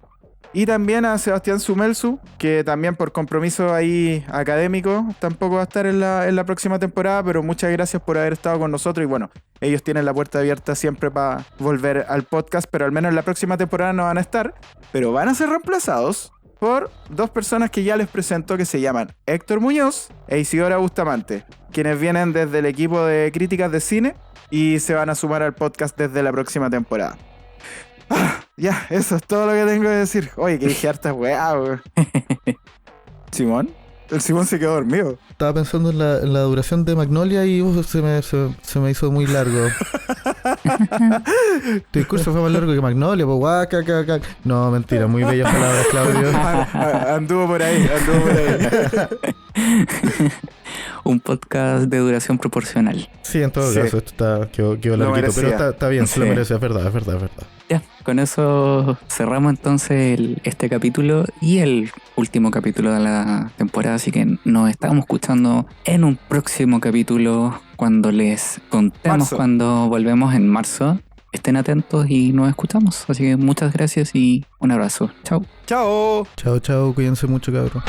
Y también a Sebastián Sumelsu, que también por compromiso ahí académico tampoco va a estar en la próxima temporada, pero muchas gracias por haber estado con nosotros. Y bueno, ellos tienen la puerta abierta siempre para volver al podcast, pero al menos en la próxima temporada no van a estar, pero van a ser reemplazados por 2 personas que ya les presento, que se llaman Héctor Muñoz e Isidora Bustamante, quienes vienen desde el equipo de críticas de cine y se van a sumar al podcast desde la próxima temporada. Ya, eso es todo lo que tengo que decir. Oye, que dije hartas weá, weón. ¿Simón? El Simón se quedó dormido. Estaba pensando en la duración de Magnolia y se me hizo muy largo. Tu discurso fue más largo que Magnolia, pues No, mentira, muy bellas palabras, Claudio. Anduvo por ahí. Un podcast de duración proporcional. Sí, en todo caso, esto quedó larguito, pero está bien, se lo merece, es verdad. Ya, con eso cerramos entonces este capítulo y el último capítulo de la temporada, así que nos estamos escuchando en un próximo capítulo cuando les contemos Marzo. cuando volvemos en marzo. Estén atentos y nos escuchamos. Así que muchas gracias y un abrazo. Chao. ¡Chao! Chao, chao, cuídense mucho, cabrón.